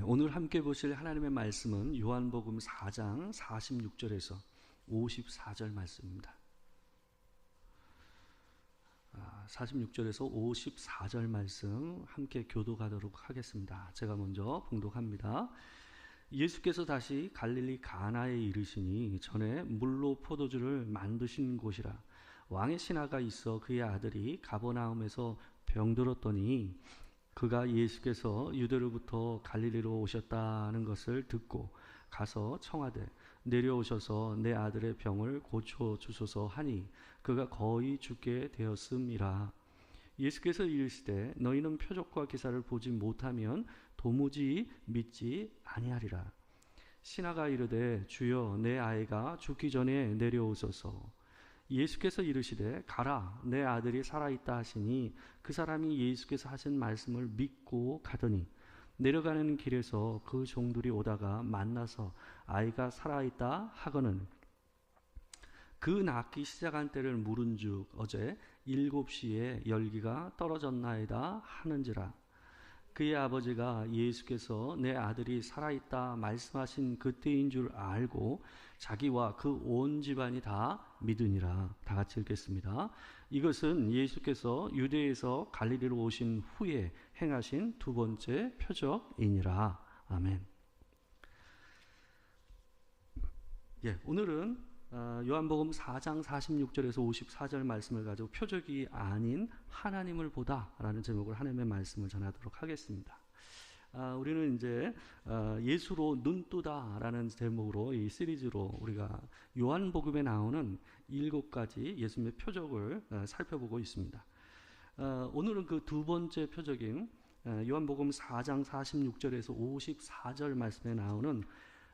오늘 함께 보실 하나님의 말씀은 요한복음 4장 46절에서 54절 말씀입니다. 46절에서 54절 말씀 함께 교독하도록 하겠습니다. 제가 먼저 봉독합니다. 예수께서 다시 갈릴리 가나에 이르시니 전에 물로 포도주를 만드신 곳이라. 왕의 신하가 있어 그의 아들이 가버나움에서 병들었더니 그가 예수께서 유대로부터 갈릴리로 오셨다는 것을 듣고 가서 청하되 내려오셔서 내 아들의 병을 고쳐주소서 하니 그가 거의 죽게 되었음이라. 예수께서 이르시되 너희는 표적과 기사를 보지 못하면 도무지 믿지 아니하리라. 신하가 이르되 주여 내 아이가 죽기 전에 내려오소서. 예수께서 이르시되 가라 내 아들이 살아있다 하시니 그 사람이 예수께서 하신 말씀을 믿고 가더니 내려가는 길에서 그 종들이 오다가 만나서 아이가 살아있다 하거늘 그 낳기 시작한 때를 물은즉 어제 7시에 열기가 떨어졌나이다 하는지라. 그의 아버지가 예수께서 내 아들이 살아있다 말씀하신 그때인 줄 알고 자기와 그 온 집안이 다 믿으니라. 다 같이 읽겠습니다. 이것은 예수께서 유대에서 갈릴리로 오신 후에 행하신 두 번째 표적이니라. 아멘. 오늘은 요한복음 4장 46절에서 54절 말씀을 가지고 표적이 아닌 하나님을 보다라는 제목으로 하나님의 말씀을 전하도록 하겠습니다. 우리는 이제 예수로 눈뜨다라는 제목으로 이 시리즈로 우리가 요한복음에 나오는 7가지 예수님의 표적을 살펴보고 있습니다. 오늘은 그 두 번째 표적인 요한복음 4장 46절에서 54절 말씀에 나오는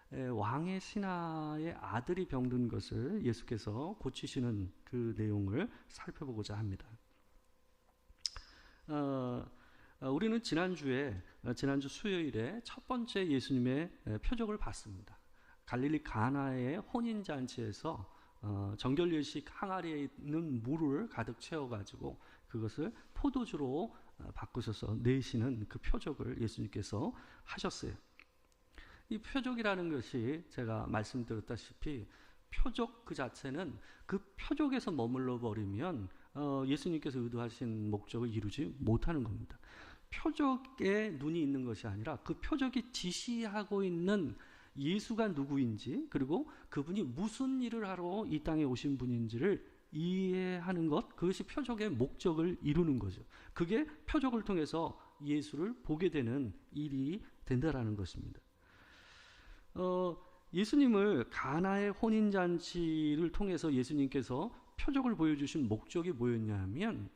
왕의 신하의 아들이 병든 것을 예수께서 고치시는 그 내용을 살펴보고자 합니다. 우리는 지난주 수요일에 첫 번째 예수님의 표적을 봤습니다. 갈릴리 가나의 혼인잔치에서 정결례식 항아리에 있는 물을 가득 채워가지고 그것을 포도주로 바꾸셔서 내시는 그 표적을 예수님께서 하셨어요. 이 표적이라는 것이 제가 말씀드렸다시피 표적 그 자체는 그 표적에서 머물러 버리면 예수님께서 의도하신 목적을 이루지 못하는 겁니다. 표적에 눈이 있는 것이 아니라 그 표적이 지시하고 있는 예수가 누구인지 그리고 그분이 무슨 일을 하러 이 땅에 오신 분인지를 이해하는 것, 그것이 표적의 목적을 이루는 거죠. 그게 표적을 통해서 예수를 보게 되는 일이 된다라는 것입니다. 예수님을 가나의 혼인잔치를 통해서 예수님께서 표적을 보여주신 목적이 뭐였냐 하면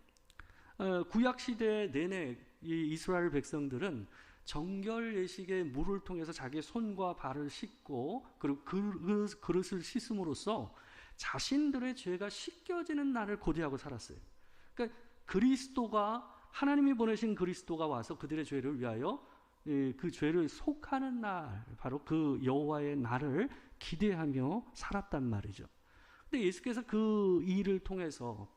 구약시대 내내 이 이스라엘 백성들은 정결 예식의 물을 통해서 자기의 손과 발을 씻고 그리고 그릇을 씻음으로써 자신들의 죄가 씻겨지는 날을 고대하고 살았어요. 그러니까 그리스도가 하나님이 보내신 그리스도가 와서 그들의 죄를 위하여 그 죄를 속하는 날, 바로 그 여호와의 날을 기대하며 살았단 말이죠. 근데 예수께서 그 일을 통해서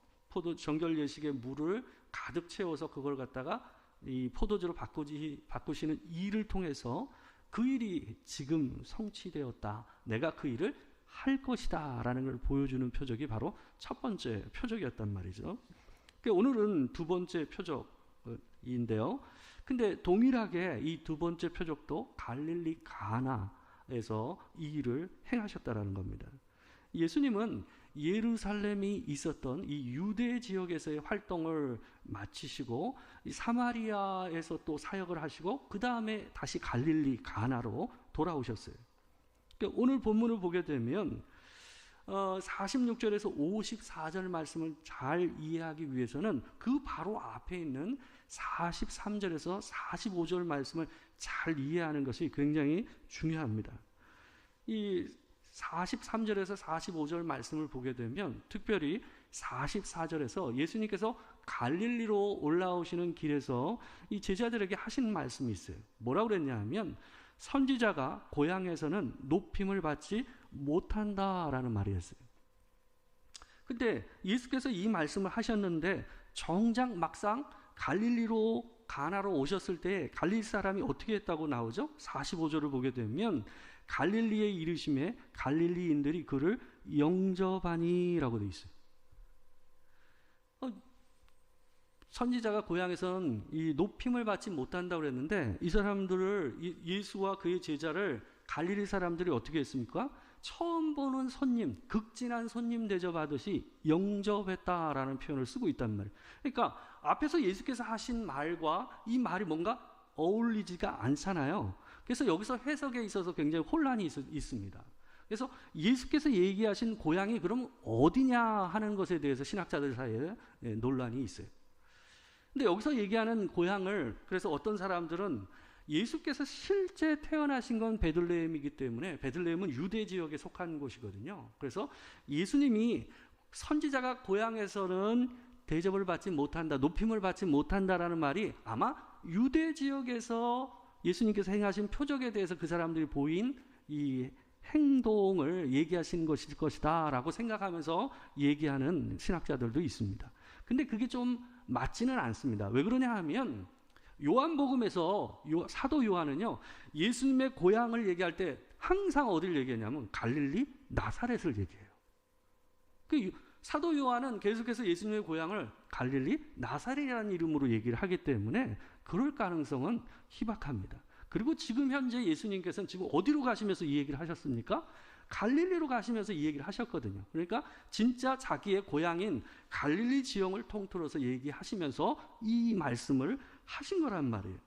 정결 예식의 물을 가득 채워서 그걸 갖다가 이 포도주로 바꾸시는 일을 통해서 그 일이 지금 성취되었다. 내가 그 일을 할 것이다 라는 걸 보여주는 표적이 바로 첫 번째 표적이었단 말이죠. 오늘은 두 번째 표적인데요. 근데 동일하게 이 두 번째 표적도 갈릴리 가나에서 이 일을 행하셨다라는 겁니다. 예수님은 예루살렘이 있었던 이 유대 지역에서의 활동을 마치시고 이 사마리아에서 또 사역을 하시고 그 다음에 다시 갈릴리 가나로 돌아오셨어요. 그러니까 오늘 본문을 보게 되면 46절에서 54절 말씀을 잘 이해하기 위해서는 그 바로 앞에 있는 43절에서 45절 말씀을 잘 이해하는 것이 굉장히 중요합니다. 이 43절에서 45절 말씀을 보게 되면 특별히 44절에서 예수님께서 갈릴리로 올라오시는 길에서 이 제자들에게 하신 말씀이 있어요. 뭐라고 그랬냐 하면 선지자가 고향에서는 높임을 받지 못한다라는 말이었어요. 근데 예수께서 이 말씀을 하셨는데 정작 막상 갈릴리로 가나로 오셨을 때 갈릴리 사람이 어떻게 했다고 나오죠? 45절을 보게 되면 갈릴리에 이르심에 갈릴리인들이 그를 영접하니라고 되어 있어요. 선지자가 고향에서는 이 높임을 받지 못한다고 그랬는데 이 사람들을, 예수와 그의 제자를 갈릴리 사람들이 어떻게 했습니까? 처음 보는 손님, 극진한 손님 대접하듯이 영접했다라는 표현을 쓰고 있단 말이에요. 그러니까 앞에서 예수께서 하신 말과 이 말이 뭔가 어울리지가 않잖아요. 그래서 여기서 해석에 있어서 굉장히 혼란이 있습니다. 그래서 예수께서 얘기하신 고향이 그럼 어디냐 하는 것에 대해서 신학자들 사이에 논란이 있어요. 근데 여기서 얘기하는 고향을, 그래서 어떤 사람들은 예수께서 실제 태어나신 건 베들레헴이기 때문에 베들레헴은 유대 지역에 속한 곳이거든요. 그래서 예수님이 선지자가 고향에서는 대접을 받지 못한다, 높임을 받지 못한다라는 말이 아마 유대 지역에서 예수님께서 행하신 표적에 대해서 그 사람들이 보인 이 행동을 얘기하신 것일 것이다 라고 생각하면서 얘기하는 신학자들도 있습니다. 근데 그게 좀 맞지는 않습니다. 왜 그러냐 하면 요한복음에서 사도 요한은요, 예수님의 고향을 얘기할 때 항상 어디를 얘기하냐면 갈릴리 나사렛을 얘기해요. 그 사도 요한은 계속해서 예수님의 고향을 갈릴리 나사렛이라는 이름으로 얘기를 하기 때문에 그럴 가능성은 희박합니다. 그리고 지금 현재 예수님께서는 지금 어디로 가시면서 이 얘기를 하셨습니까? 갈릴리로 가시면서 이 얘기를 하셨거든요. 그러니까 진짜 자기의 고향인 갈릴리 지형을 통틀어서 얘기하시면서 이 말씀을 하신 거란 말이에요.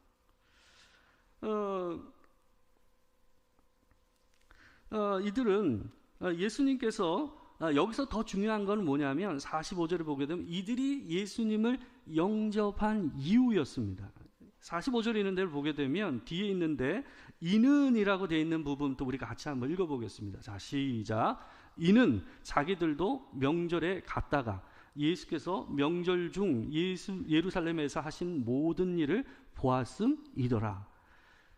이들은 예수님께서 여기서 더 중요한 건 뭐냐면 45절을 보게 되면 이들이 예수님을 영접한 이유였습니다. 45절에 있는 데를 보게 되면 뒤에 있는데 이는이라고 되어 있는 부분도 우리가 같이 한번 읽어보겠습니다. 자, 시작. 이는 자기들도 명절에 갔다가 예수께서 명절 중 예루살렘에서 하신 모든 일을 보았음이더라.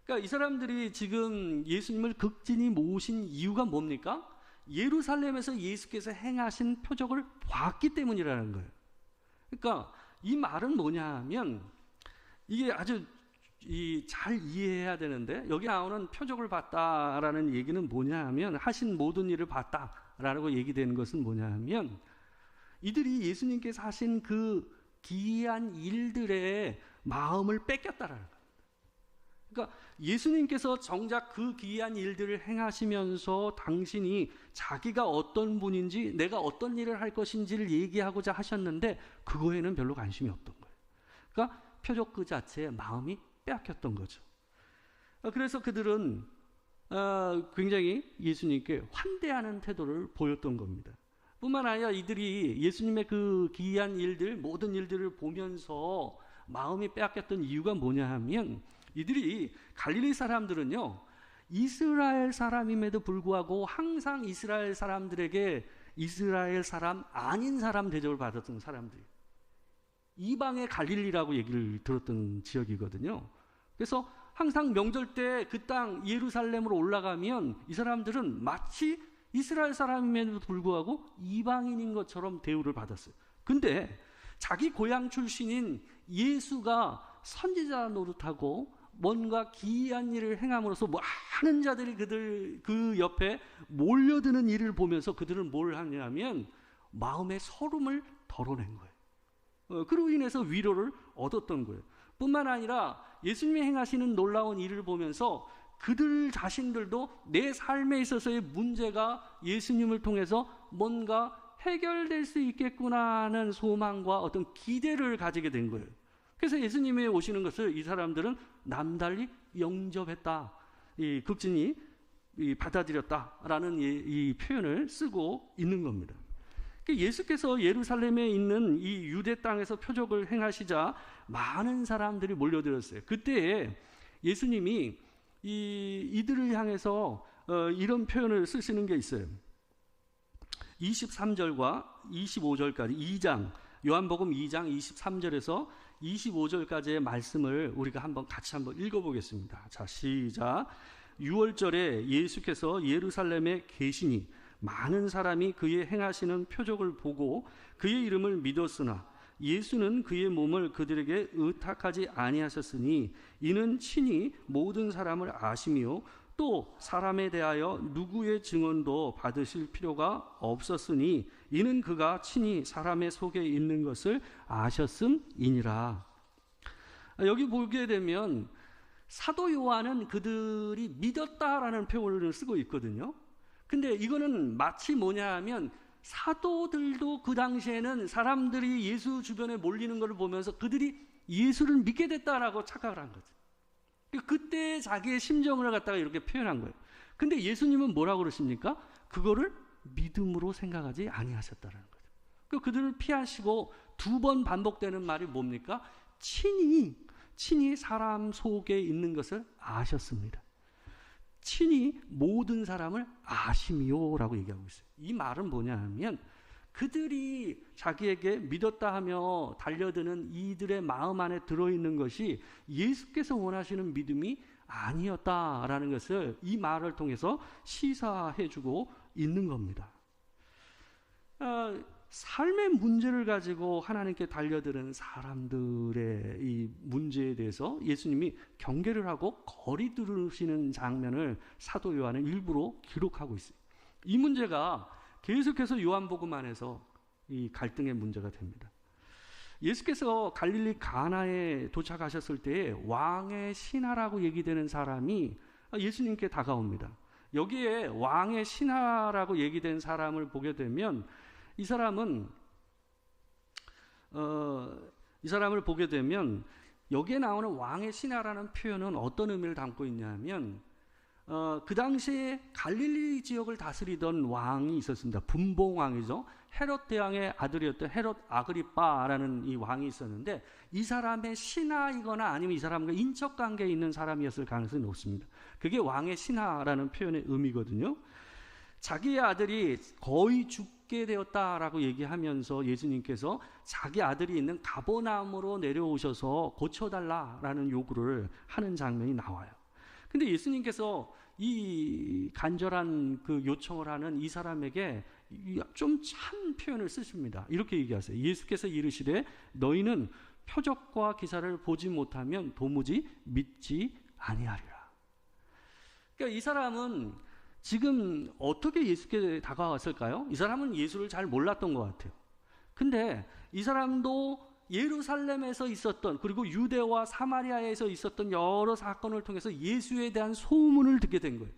그러니까 이 사람들이 지금 예수님을 극진히 모신 이유가 뭡니까? 예루살렘에서 예수께서 행하신 표적을 봤기 때문이라는 거예요. 그러니까 이 말은 뭐냐 하면 이게 아주 잘 이해해야 되는데, 여기 나오는 표적을 봤다라는 얘기는 뭐냐 하면, 하신 모든 일을 봤다라고 얘기되는 것은 뭐냐 하면, 이들이 예수님께서 하신 그 기이한 일들의 마음을 뺏겼다라는 겁니다. 그러니까 예수님께서 정작 그 기이한 일들을 행하시면서 당신이 자기가 어떤 분인지, 내가 어떤 일을 할 것인지를 얘기하고자 하셨는데 그거에는 별로 관심이 없던 거예요. 그러니까 표적 그 자체에 마음이 빼앗겼던 거죠. 그래서 그들은 굉장히 예수님께 환대하는 태도를 보였던 겁니다. 뿐만 아니라 이들이 예수님의 그 기이한 일들, 모든 일들을 보면서 마음이 빼앗겼던 이유가 뭐냐 하면, 이들이 갈릴리 사람들은요, 이스라엘 사람임에도 불구하고 항상 이스라엘 사람들에게 이스라엘 사람 아닌 사람 대접을 받았던 사람들, 이방의 갈릴리라고 얘기를 들었던 지역이거든요. 그래서 항상 명절 때 그 땅 예루살렘으로 올라가면 이 사람들은 마치 이스라엘 사람임에도 불구하고 이방인인 것처럼 대우를 받았어요. 근데 자기 고향 출신인 예수가 선지자 노릇하고 뭔가 기이한 일을 행함으로써 많은 자들이 그 옆에 몰려드는 일을 보면서 그들은 뭘 하냐면 마음의 서름을 덜어낸 거예요. 그로 인해서 위로를 얻었던 거예요. 뿐만 아니라 예수님이 행하시는 놀라운 일을 보면서 그들 자신들도 내 삶에 있어서의 문제가 예수님을 통해서 뭔가 해결될 수 있겠구나 하는 소망과 어떤 기대를 가지게 된 거예요. 그래서 예수님이 오시는 것을 이 사람들은 남달리 영접했다, 극진히 받아들였다라는 이 표현을 쓰고 있는 겁니다. 예수께서 예루살렘에 있는 이 유대 땅에서 표적을 행하시자 많은 사람들이 몰려들었어요. 그때에 예수님이 이들을 향해서 이런 표현을 쓰시는 게 있어요. 23절과 25절까지 2장, 요한복음 2장 23절에서 25절까지의 말씀을 우리가 같이 한번 읽어보겠습니다. 자, 시작. 6월절에 예수께서 예루살렘에 계시니 많은 사람이 그의 행하시는 표적을 보고 그의 이름을 믿었으나 예수는 그의 몸을 그들에게 의탁하지 아니하셨으니 이는 친히 모든 사람을 아시며 또 사람에 대하여 누구의 증언도 받으실 필요가 없었으니 이는 그가 친히 사람의 속에 있는 것을 아셨음이니라. 여기 보게 되면 사도 요한은 그들이 믿었다라는 표현을 쓰고 있거든요. 근데 이거는 마치 뭐냐 하면 사도들도 그 당시에는 사람들이 예수 주변에 몰리는 것을 보면서 그들이 예수를 믿게 됐다라고 착각을 한 거죠. 그때 자기의 심정을 갖다가 이렇게 표현한 거예요. 근데 예수님은 뭐라고 그러십니까? 그거를 믿음으로 생각하지 아니하셨다라는 거죠. 그들을 피하시고 두 번 반복되는 말이 뭡니까? 친히 사람 속에 있는 것을 아셨습니다. 친히 모든 사람을 아심이요라고 얘기하고 있어요. 이 말은 뭐냐 하면 그들이 자기에게 믿었다 하며 달려드는 이들의 마음 안에 들어있는 것이 예수께서 원하시는 믿음이 아니었다라는 것을 이 말을 통해서 시사해주고 있는 겁니다. 삶의 문제를 가지고 하나님께 달려드는 사람들의 이 문제에 대해서 예수님이 경계를 하고 거리 두시는 장면을 사도 요한은 일부러 기록하고 있어요. 이 문제가 계속해서 요한복음 안에서 이 갈등의 문제가 됩니다. 예수께서 갈릴리 가나에 도착하셨을 때 왕의 신하라고 얘기되는 사람이 예수님께 다가옵니다. 여기에 왕의 신하라고 얘기된 사람을 보게 되면 이 사람을 보게 되면 여기에 나오는 왕의 신하라는 표현은 어떤 의미를 담고 있냐면 그 당시에 갈릴리 지역을 다스리던 왕이 있었습니다. 분봉왕이죠. 헤롯 대왕의 아들이었던 헤롯 아그리빠라는 이 왕이 있었는데 이 사람의 신하이거나 아니면 이 사람과 인척 관계에 있는 사람이었을 가능성이 높습니다. 그게 왕의 신하라는 표현의 의미거든요. 자기의 아들이 거의 죽게 되었다라고 얘기하면서 예수님께서 자기 아들이 있는 가버나움으로 내려오셔서 고쳐달라라는 요구를 하는 장면이 나와요. 근데 예수님께서 이 간절한 그 요청을 하는 이 사람에게 좀 찬 표현을 쓰십니다. 이렇게 얘기하세요. 예수께서 이르시되 너희는 표적과 기사를 보지 못하면 도무지 믿지 아니하리라. 그러니까 이 사람은 지금 어떻게 예수께 다가왔을까요? 이 사람은 예수를 잘 몰랐던 것 같아요. 근데 이 사람도 예루살렘에서 있었던 그리고 유대와 사마리아에서 있었던 여러 사건을 통해서 예수에 대한 소문을 듣게 된 거예요.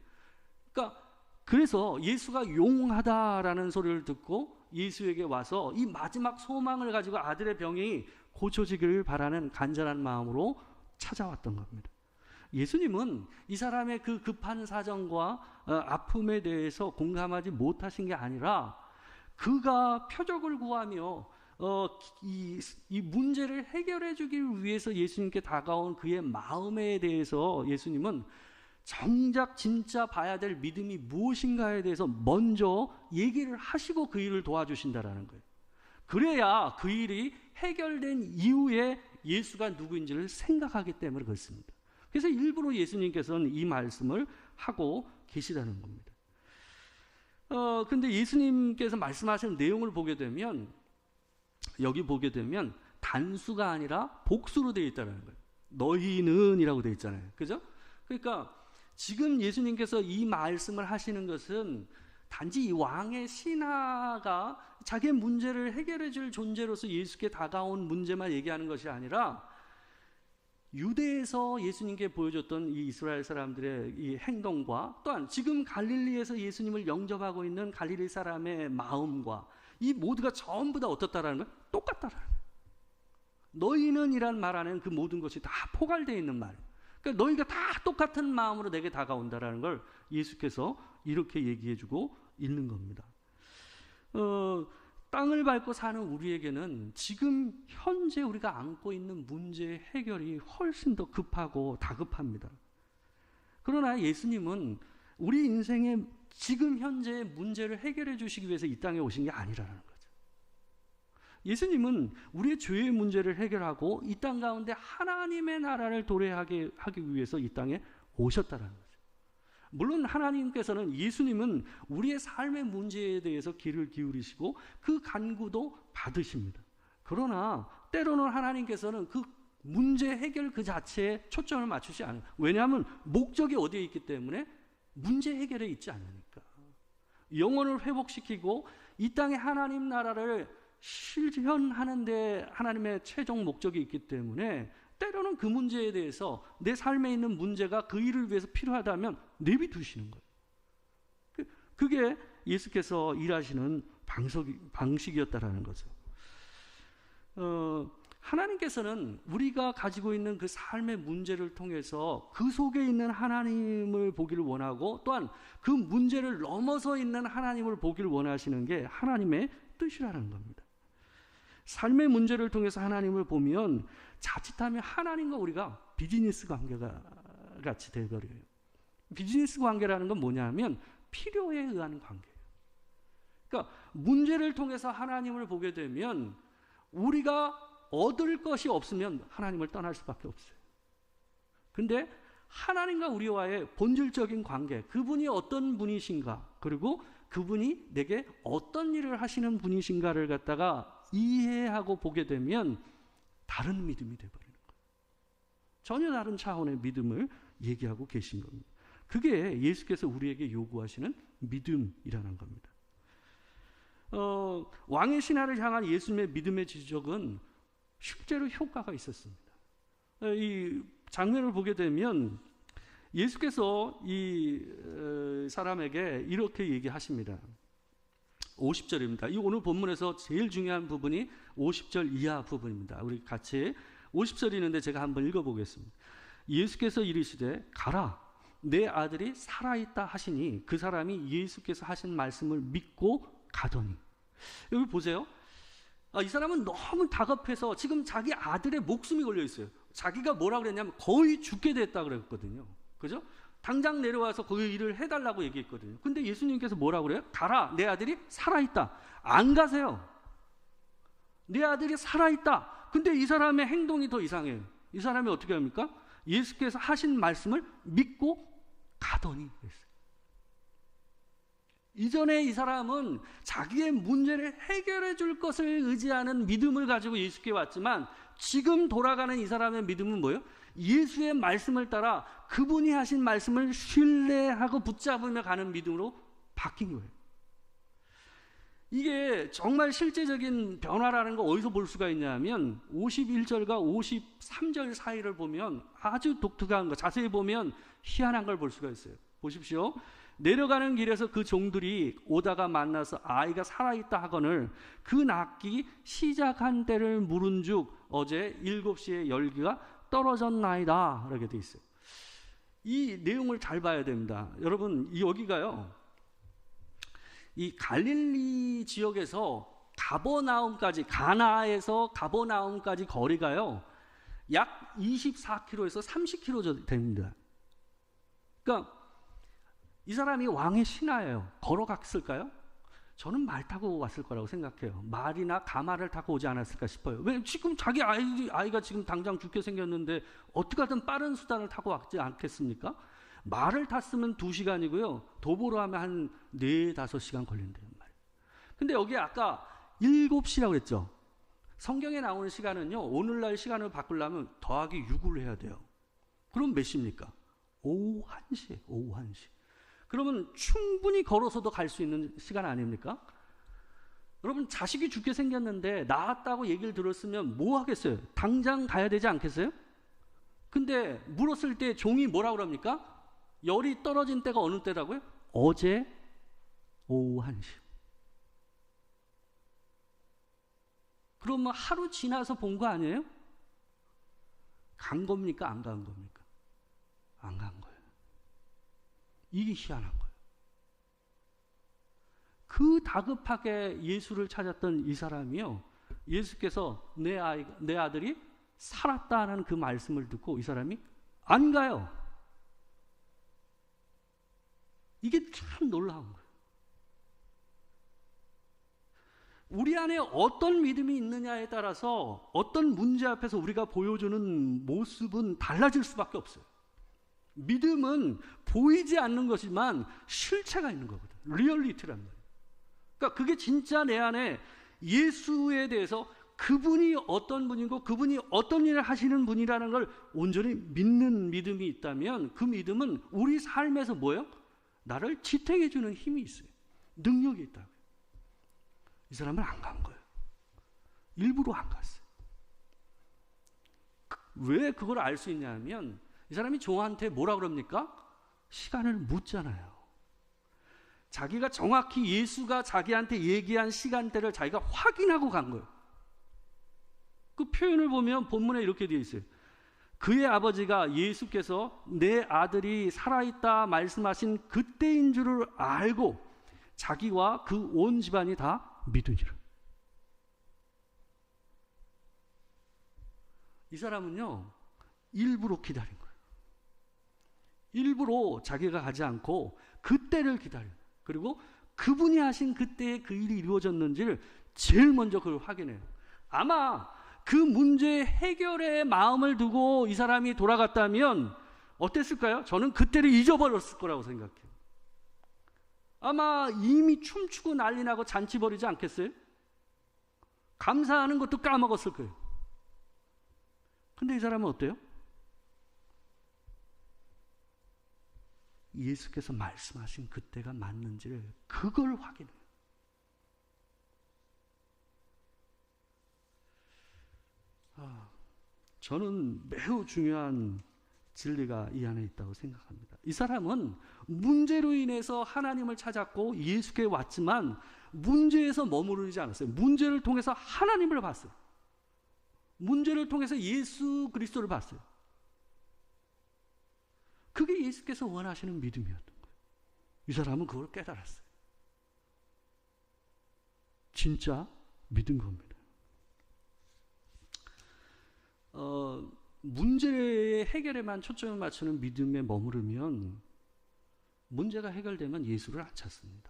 그래서 예수가 용하다라는 소리를 듣고 예수에게 와서 이 마지막 소망을 가지고 아들의 병이 고쳐지기를 바라는 간절한 마음으로 찾아왔던 겁니다. 예수님은 이 사람의 그 급한 사정과 아픔에 대해서 공감하지 못하신 게 아니라 그가 표적을 구하며 이 문제를 해결해 주기 위해서 예수님께 다가온 그의 마음에 대해서 예수님은 정작 진짜 봐야 될 믿음이 무엇인가에 대해서 먼저 얘기를 하시고 그 일을 도와주신다라는 거예요. 그래야 그 일이 해결된 이후에 예수가 누구인지를 생각하기 때문에 그렇습니다. 그래서 일부러 예수님께서는 이 말씀을 하고 계시다는 겁니다. 근데 예수님께서 말씀하시는 내용을 보게 되면 여기 보게 되면 단수가 아니라 복수로 되어 있다는 거예요. 너희는 이라고 되어 있잖아요. 그죠? 그러니까 지금 예수님께서 이 말씀을 하시는 것은 단지 이 왕의 신하가 자기의 문제를 해결해 줄 존재로서 예수께 다가온 문제만 얘기하는 것이 아니라 유대에서 예수님께 보여줬던 이 이스라엘 사람들의 이 행동과 또한 지금 갈릴리에서 예수님을 영접하고 있는 갈릴리 사람의 마음과 이 모두가 전부 다 어떻다라는 거예요? 똑같다라는 거예요. 너희는 이란 말 안에는 그 모든 것이 다 포괄되어 있는 말이에요. 그러니까 너희가 다 똑같은 마음으로 내게 다가온다라는 걸 예수께서 이렇게 얘기해주고 있는 겁니다. 땅을 밟고 사는 우리에게는 지금 현재 우리가 안고 있는 문제의 해결이 훨씬 더 급하고 다급합니다. 그러나 예수님은 우리 인생의 지금 현재의 문제를 해결해 주시기 위해서 이 땅에 오신 게 아니라는 거죠. 예수님은 우리의 죄의 문제를 해결하고 이 땅 가운데 하나님의 나라를 도래하게 하기 위해서 이 땅에 오셨다는 거죠. 물론 하나님께서는 예수님은 우리의 삶의 문제에 대해서 귀를 기울이시고 그 간구도 받으십니다. 그러나 때로는 하나님께서는 그 문제 해결 그 자체에 초점을 맞추지 않아요. 왜냐하면 목적이 어디에 있기 때문에 문제 해결에 있지 않으니까. 영혼을 회복시키고 이 땅에 하나님 나라를 실현하는 데 하나님의 최종 목적이 있기 때문에 때로는 그 문제에 대해서 내 삶에 있는 문제가 그 일을 위해서 필요하다면 내비두시는 거예요. 그게 예수께서 일하시는 방식이었다라는 거죠. 하나님께서는 우리가 가지고 있는 그 삶의 문제를 통해서 그 속에 있는 하나님을 보기를 원하고 또한 그 문제를 넘어서 있는 하나님을 보기를 원하시는 게 하나님의 뜻이라는 겁니다. 삶의 문제를 통해서 하나님을 보면 자칫하면 하나님과 우리가 비즈니스 관계가 같이 되어버려요. 비즈니스 관계라는 건 뭐냐면 필요에 의한 관계예요. 그러니까 문제를 통해서 하나님을 보게 되면 우리가 얻을 것이 없으면 하나님을 떠날 수밖에 없어요. 근데 하나님과 우리와의 본질적인 관계, 그분이 어떤 분이신가, 그리고 그분이 내게 어떤 일을 하시는 분이신가를 갖다가 이해하고 보게 되면 다른 믿음이 되어버리는 거예요. 전혀 다른 차원의 믿음을 얘기하고 계신 겁니다. 그게 예수께서 우리에게 요구하시는 믿음이라는 겁니다. 왕의 신하를 향한 예수님의 믿음의 지적은 실제로 효과가 있었습니다. 이 장면을 보게 되면 예수께서 이 사람에게 이렇게 얘기하십니다. 50절입니다. 이 오늘 본문에서 제일 중요한 부분이 50절 이하 부분입니다. 우리 같이 50절이 있는데 제가 한번 읽어보겠습니다. 예수께서 이르시되 가라 내 아들이 살아있다 하시니 그 사람이 예수께서 하신 말씀을 믿고 가더니. 여기 보세요. 이 사람은 너무 다급해서 지금 자기 아들의 목숨이 걸려 있어요. 자기가 뭐라 그랬냐면 거의 죽게 됐다 그랬거든요. 그죠? 당장 내려와서 그 일을 해달라고 얘기했거든요. 근데 예수님께서 뭐라 그래요? 가라, 내 아들이 살아있다. 안 가세요. 내 아들이 살아있다. 근데 이 사람의 행동이 더 이상해요. 이 사람이 어떻게 합니까? 예수께서 하신 말씀을 믿고 가더니 그랬어요. 이전에 이 사람은 자기의 문제를 해결해 줄 것을 의지하는 믿음을 가지고 예수께 왔지만 지금 돌아가는 이 사람의 믿음은 뭐예요? 예수의 말씀을 따라 그분이 하신 말씀을 신뢰하고 붙잡으며 가는 믿음으로 바뀐 거예요. 이게 정말 실제적인 변화라는 거 어디서 볼 수가 있냐면 51절과 53절 사이를 보면 아주 독특한 거, 자세히 보면 희한한 걸 볼 수가 있어요. 보십시오. 내려가는 길에서 그 종들이 오다가 만나서 아이가 살아있다 하거늘 그 낫기 시작한 때를 물은즉 어제 7시에 열기가 떨어졌나이다 이렇게 돼 있어요. 이 내용을 잘 봐야 됩니다. 여러분 여기가요, 이 갈릴리 지역에서 가버나움까지, 가나에서 가버나움까지 거리가요 약 24km에서 30km 됩니다. 그러니까 이 사람이 왕의 신하예요. 걸어갔을까요? 저는 말 타고 왔을 거라고 생각해요. 말이나 가마를 타고 오지 않았을까 싶어요. 왜 지금 자기 아이가 지금 당장 죽게 생겼는데 어떻게 하든 빠른 수단을 타고 왔지 않겠습니까? 말을 탔으면 2시간이고요. 도보로 하면 한 4-5시간 걸린대요. 근데 여기 아까 7시라고 그랬죠. 성경에 나오는 시간은요, 오늘날 시간을 바꾸려면 더하기 6을 해야 돼요. 그럼 몇 시입니까? 오후 1시. 오후 1시. 그러면 충분히 걸어서도 갈 수 있는 시간 아닙니까? 여러분 자식이 죽게 생겼는데 나았다고 얘기를 들었으면 뭐 하겠어요? 당장 가야 되지 않겠어요? 근데 물었을 때 종이 뭐라고 그럽니까? 열이 떨어진 때가 어느 때라고요? 어제 오후 1시. 그러면 하루 지나서 본 거 아니에요? 간 겁니까? 안 간 겁니까? 안 간 거예요. 이게 희한한 거예요. 그 다급하게 예수를 찾았던 이 사람이요, 예수께서 내 아들이 살았다는 그 말씀을 듣고 이 사람이 안 가요. 이게 참 놀라운 거예요. 우리 안에 어떤 믿음이 있느냐에 따라서 어떤 문제 앞에서 우리가 보여주는 모습은 달라질 수밖에 없어요. 믿음은 보이지 않는 것이지만 실체가 있는 거거든. 리얼리티란 말이에요. 그러니까 그게 진짜 내 안에 예수에 대해서 그분이 어떤 분이고 그분이 어떤 일을 하시는 분이라는 걸 온전히 믿는 믿음이 있다면 그 믿음은 우리 삶에서 뭐예요? 나를 지탱해 주는 힘이 있어요. 능력이 있다고요. 이 사람은 안 간 거예요. 일부러 안 갔어요. 왜 그걸 알 수 있냐면 이 사람이 종한테 뭐라 그럽니까? 시간을 묻잖아요. 자기가 정확히 예수가 자기한테 얘기한 시간대를 자기가 확인하고 간 거예요. 그 표현을 보면 본문에 이렇게 되어 있어요. 그의 아버지가 예수께서 내 아들이 살아있다 말씀하신 그때인 줄을 알고 자기와 그 온 집안이 다 믿으니라. 이 사람은요, 일부러 기다린 거예요. 일부러 자기가 가지 않고 그때를 기다려요. 그리고 그분이 하신 그때에 그 일이 이루어졌는지를 제일 먼저 그걸 확인해요. 아마 그 문제 해결에 마음을 두고 이 사람이 돌아갔다면 어땠을까요? 저는 그때를 잊어버렸을 거라고 생각해요. 아마 이미 춤추고 난리 나고 잔치 벌이지 않겠어요? 감사하는 것도 까먹었을 거예요. 근데 이 사람은 어때요? 예수께서 말씀하신 그때가 맞는지를 그걸 확인해요. 저는 매우 중요한 진리가 이 안에 있다고 생각합니다. 이 사람은 문제로 인해서 하나님을 찾았고 예수께 왔지만 문제에서 머무르지 않았어요. 문제를 통해서 하나님을 봤어요. 문제를 통해서 예수 그리스도를 봤어요. 그게 예수께서 원하시는 믿음이었던 거예요. 이 사람은 그걸 깨달았어요. 진짜 믿은 겁니다. 문제의 해결에만 초점을 맞추는 믿음에 머무르면 문제가 해결되면 예수를 안 찾습니다.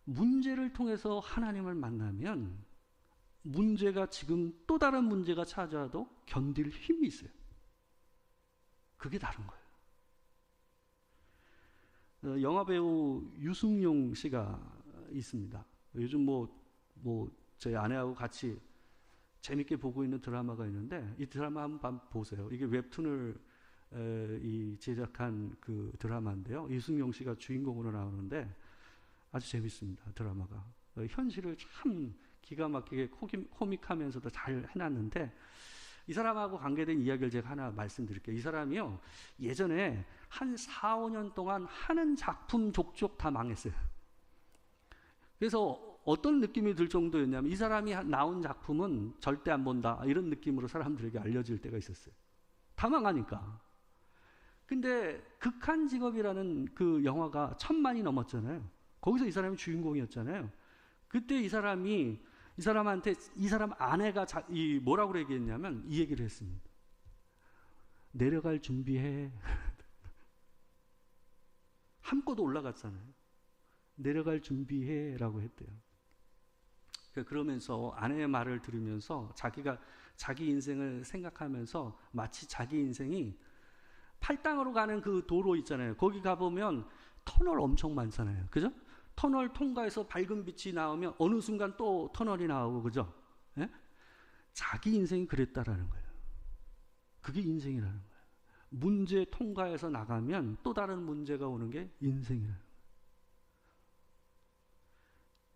문제를 통해서 하나님을 만나면 문제가 지금 또 다른 문제가 찾아와도 견딜 힘이 있어요. 그게 다른 거예요. 영화배우 유승용 씨가 있습니다. 요즘 저희 아내하고 같이 재밌게 보고 있는 드라마가 있는데 이 드라마 한번 보세요. 이게 웹툰을 제작한 그 드라마인데요. 유승용 씨가 주인공으로 나오는데 아주 재밌습니다. 드라마가. 현실을 참 기가 막히게 코믹하면서도 잘 해놨는데 이 사람하고 관계된 이야기를 제가 하나 말씀드릴게요. 이 사람이요, 예전에 한 4, 5년 동안 하는 작품 족족 다 망했어요. 그래서 어떤 느낌이 들 정도였냐면 이 사람이 나온 작품은 절대 안 본다 이런 느낌으로 사람들에게 알려질 때가 있었어요. 다 망하니까. 근데 극한직업이라는 그 영화가 1000만이 넘었잖아요. 거기서 이 사람이 주인공이었잖아요. 그때 이 사람한테 이 사람 아내가 뭐라고 얘기했냐면 이 얘기를 했습니다. 내려갈 준비해. 함께도 올라갔잖아요. 내려갈 준비해 라고 했대요. 그러면서 아내의 말을 들으면서 자기가 자기 인생을 생각하면서 마치 자기 인생이 팔당으로 가는 그 도로 있잖아요. 거기 가보면 터널 엄청 많잖아요. 그죠? 터널 통과해서 밝은 빛이 나오면 어느 순간 또 터널이 나오고, 그죠? 예? 자기 인생이 그랬다라는 거예요. 그게 인생이라는 거예요. 문제 통과해서 나가면 또 다른 문제가 오는 게 인생이라는 거예요.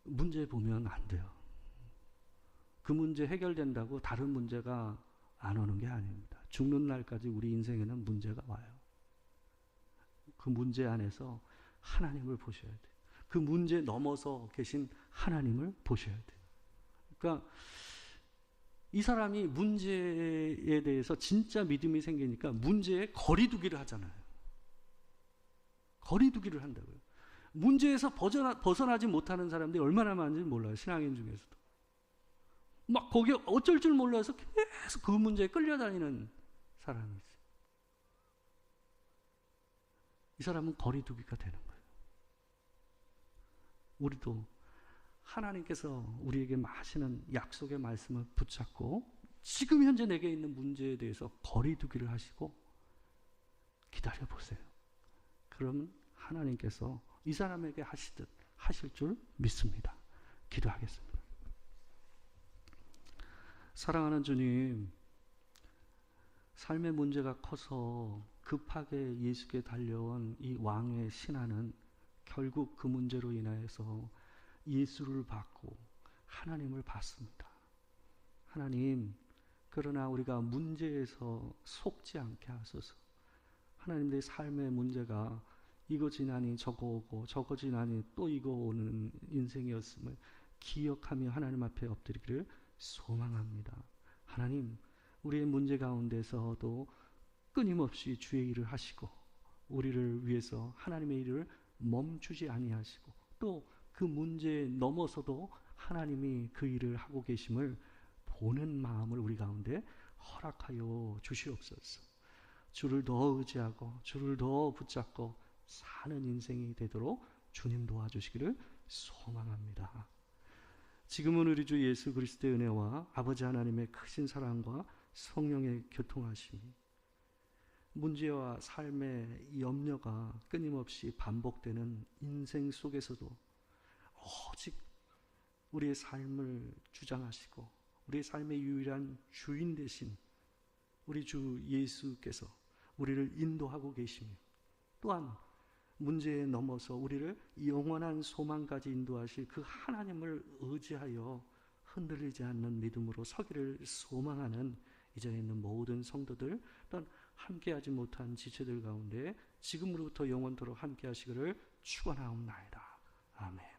문제 보면 안 돼요. 그 문제 해결된다고 다른 문제가 안 오는 게 아닙니다. 죽는 날까지 우리 인생에는 문제가 와요. 그 문제 안에서 하나님을 보셔야 돼요. 그 문제 넘어서 계신 하나님을 보셔야 돼요. 그러니까 이 사람이 문제에 대해서 진짜 믿음이 생기니까 문제에 거리두기를 하잖아요. 거리두기를 한다고요. 문제에서 벗어나지 못하는 사람들이 얼마나 많은지 몰라요. 신앙인 중에서도. 막 거기에 어쩔 줄 몰라서 계속 그 문제에 끌려다니는 사람이 있어요. 이 사람은 거리두기가 되는 거예요. 우리도 하나님께서 우리에게 하시는 약속의 말씀을 붙잡고 지금 현재 내게 있는 문제에 대해서 거리두기를 하시고 기다려보세요. 그러면 하나님께서 이 사람에게 하시듯 하실 줄 믿습니다. 기도하겠습니다. 사랑하는 주님, 삶의 문제가 커서 급하게 예수께 달려온 이 왕의 신하는 결국 그 문제로 인하여서 예수를 받고 하나님을 받습니다. 하나님, 그러나 우리가 문제에서 속지 않게 하소서. 하나님, 내 삶의 문제가 이거 지나니 저거 오고 저거 지나니 또 이거 오는 인생이었음을 기억하며 하나님 앞에 엎드리기를 소망합니다. 하나님, 우리의 문제 가운데서도 끊임없이 주의 일을 하시고 우리를 위해서 하나님의 일을 멈추지 아니하시고 또 그 문제에 넘어서도 하나님이 그 일을 하고 계심을 보는 마음을 우리 가운데 허락하여 주시옵소서. 주를 더 의지하고 주를 더 붙잡고 사는 인생이 되도록 주님 도와주시기를 소망합니다. 지금은 우리 주 예수 그리스도의 은혜와 아버지 하나님의 크신 사랑과 성령의 교통하심이 문제와 삶의 염려가 끊임없이 반복되는 인생 속에서도 오직 우리의 삶을 주장하시고 우리의 삶의 유일한 주인 되신 우리 주 예수께서 우리를 인도하고 계시며 또한 문제에 넘어서 우리를 영원한 소망까지 인도하실 그 하나님을 의지하여 흔들리지 않는 믿음으로 서기를 소망하는 이 자리에 있는 모든 성도들 또한 함께하지 못한 지체들 가운데 지금으로부터 영원토록 함께하시기를 축원하옵나이다. 아멘.